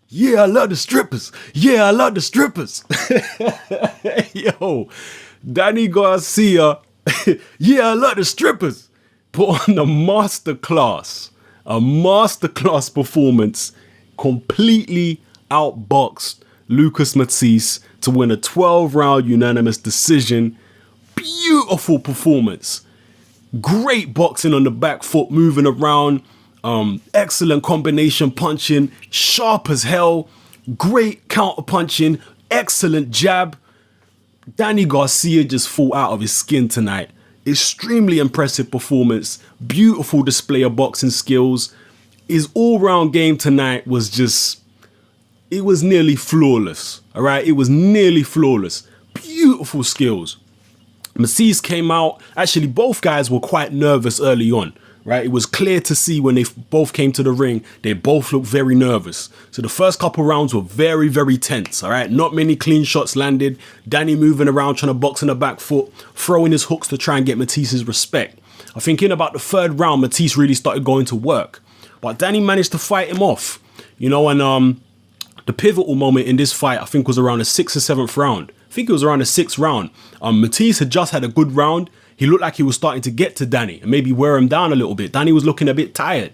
Yeah, I love the strippers. Yeah, I love the strippers. Yo, Danny Garcia. Yeah, I love the strippers. Put on a masterclass performance, completely outboxed Lucas Matthysse to win a 12-round unanimous decision. Beautiful performance. Great boxing on the back foot, moving around. Excellent combination punching, sharp as hell. Great counter punching, excellent jab. Danny Garcia just fought out of his skin tonight. Extremely impressive performance. Beautiful display of boxing skills. His all-round game tonight was just, it was nearly flawless. All right, it was nearly flawless. Beautiful skills. Matthysse came out. Actually, both guys were quite nervous early on, right? It was clear to see when they both came to the ring, they both looked very nervous. So the first couple rounds were very, very tense, all right? Not many clean shots landed. Danny moving around, trying to box on the back foot, throwing his hooks to try and get Mathisse's respect. I think in about the third round, Matthysse really started going to work. But Danny managed to fight him off, you know, and the pivotal moment in this fight, I think, was around the 6th or 7th round. I think it was around the 6th round. Matthysse had just had a good round. He looked like he was starting to get to Danny and maybe wear him down a little bit. Danny was looking a bit tired.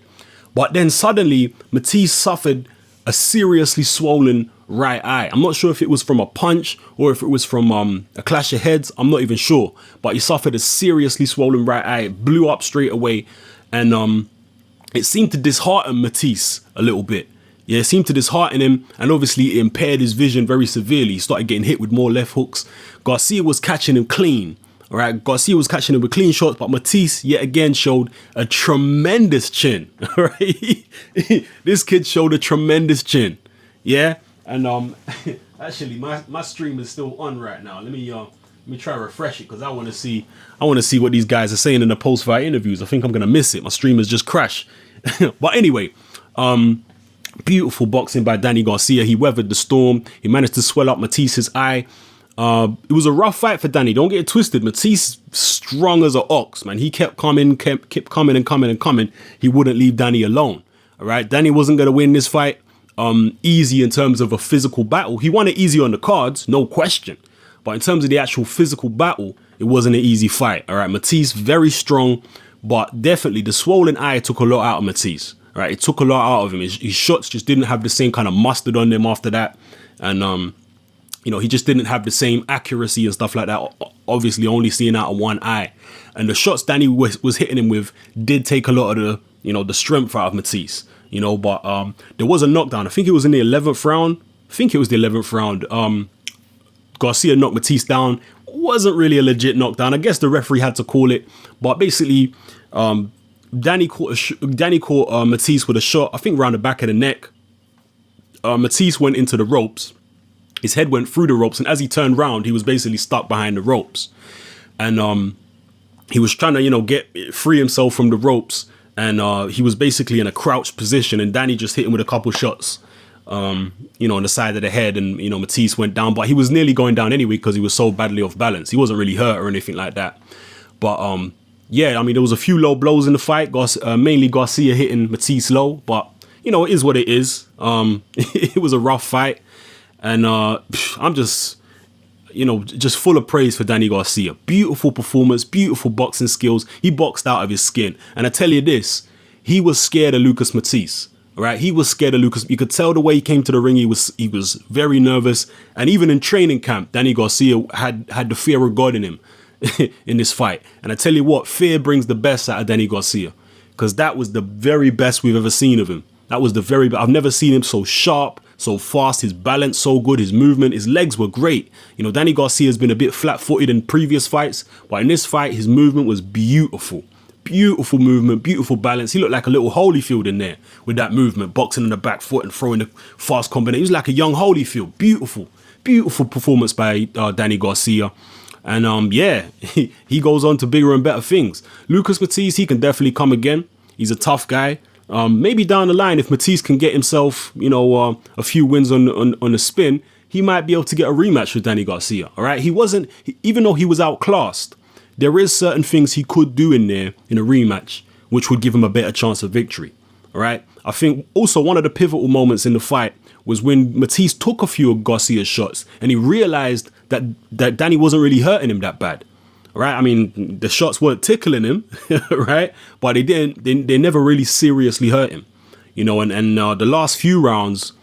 But then suddenly, Matthysse suffered a seriously swollen right eye. I'm not sure if it was from a punch or if it was from a clash of heads. I'm not even sure. But he suffered a seriously swollen right eye. It blew up straight away. And it seemed to dishearten Matthysse a little bit. Yeah, it seemed to dishearten him, and obviously it impaired his vision very severely. He started getting hit with more left hooks. Garcia was catching him clean. All right, Garcia was catching him with clean shots, but Matthysse yet again showed a tremendous chin. All right, this kid showed a tremendous chin. Yeah, and actually my stream is still on right now. Let me try to refresh it because I want to see what these guys are saying in the post-fight interviews. I think I'm gonna miss it. My stream has just crashed. But anyway, beautiful boxing by Danny Garcia. He weathered the storm. He managed to swell up Matisse's eye. It was a rough fight for Danny. Don't get it twisted. Matthysse strong as an ox, man. He kept coming, kept coming and coming and coming. He wouldn't leave Danny alone. All right, Danny wasn't going to win this fight easy in terms of a physical battle. He won it easy on the cards, no question. But in terms of the actual physical battle, it wasn't an easy fight. All right, Matthysse very strong, but definitely the swollen eye took a lot out of Matthysse. Right, it took a lot out of him. His shots just didn't have the same kind of mustard on them after that, and you know, he just didn't have the same accuracy and stuff like that. Obviously, only seeing out of one eye, and the shots Danny was hitting him with did take a lot of the strength out of Matthysse. You know, but there was a knockdown. I think it was in the 11th round. Garcia knocked Matthysse down. Wasn't really a legit knockdown. I guess the referee had to call it, but basically, Danny caught Matthysse with a shot, I think around the back of the neck. Matthysse went into the ropes. His head went through the ropes, and as he turned round, he was basically stuck behind the ropes. And he was trying to, free himself from the ropes, and he was basically in a crouched position, and Danny just hit him with a couple shots, on the side of the head, and, Matthysse went down, but he was nearly going down anyway because he was so badly off balance. He wasn't really hurt or anything like that. But, yeah, I mean, there was a few low blows in the fight, mainly Garcia hitting Matthysse low, but, it is what it is. It was a rough fight, and I'm just full of praise for Danny Garcia. Beautiful performance, beautiful boxing skills. He boxed out of his skin, and I tell you this, he was scared of Lucas Matthysse. All right, he was scared of Lucas. You could tell the way he came to the ring. He was very nervous, and even in training camp, Danny Garcia had the fear of God in him. In this fight, and I tell you what, fear brings the best out of Danny Garcia, because that was the very best we've ever seen of him. That was the very best. I've never seen him so sharp, so fast, his balance so good, his movement, his legs were great. Danny Garcia has been a bit flat-footed in previous fights, but in this fight, his movement was beautiful. Beautiful movement, beautiful balance. He looked like a little Holyfield in there with that movement, boxing on the back foot and throwing the fast combination. He was like a young Holyfield. Beautiful, beautiful performance by Danny Garcia. And yeah, he goes on to bigger and better things. Lucas Matthysse, he can definitely come again. He's a tough guy. Maybe down the line, if Matthysse can get himself, a few wins on the spin, he might be able to get a rematch with Danny Garcia. All right, even though he was outclassed, there is certain things he could do in there in a rematch, which would give him a better chance of victory. All right. I think also one of the pivotal moments in the fight was when Matthysse took a few of Garcia's shots and he realized that Danny wasn't really hurting him that bad. Right? I mean, the shots weren't tickling him, right? But they never really seriously hurt him. You know, and the last few rounds,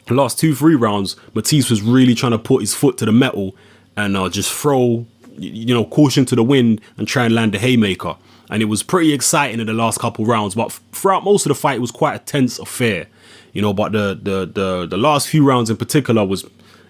the last 2-3 rounds, Matthysse was really trying to put his foot to the metal and just throw, you know, caution to the wind and try and land the haymaker. And it was pretty exciting in the last couple rounds, but throughout most of the fight, it was quite a tense affair, you know. But the last few rounds in particular was,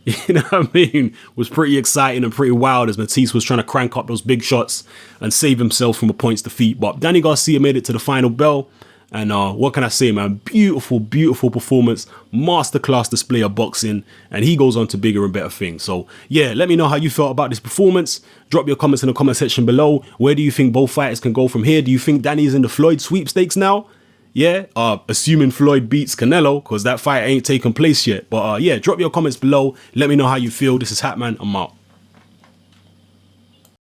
you know what I mean, was pretty exciting and pretty wild as Matthysse was trying to crank up those big shots and save himself from a points defeat. But Danny Garcia made it to the final bell. And what can I say, man? Beautiful, beautiful performance. Masterclass display of boxing. And he goes on to bigger and better things. So, yeah, let me know how you felt about this performance. Drop your comments in the comment section below. Where do you think both fighters can go from here? Do you think Danny's in the Floyd sweepstakes now? Yeah, assuming Floyd beats Canelo, because that fight ain't taken place yet. But, yeah, drop your comments below. Let me know how you feel. This is Hatman. I'm out.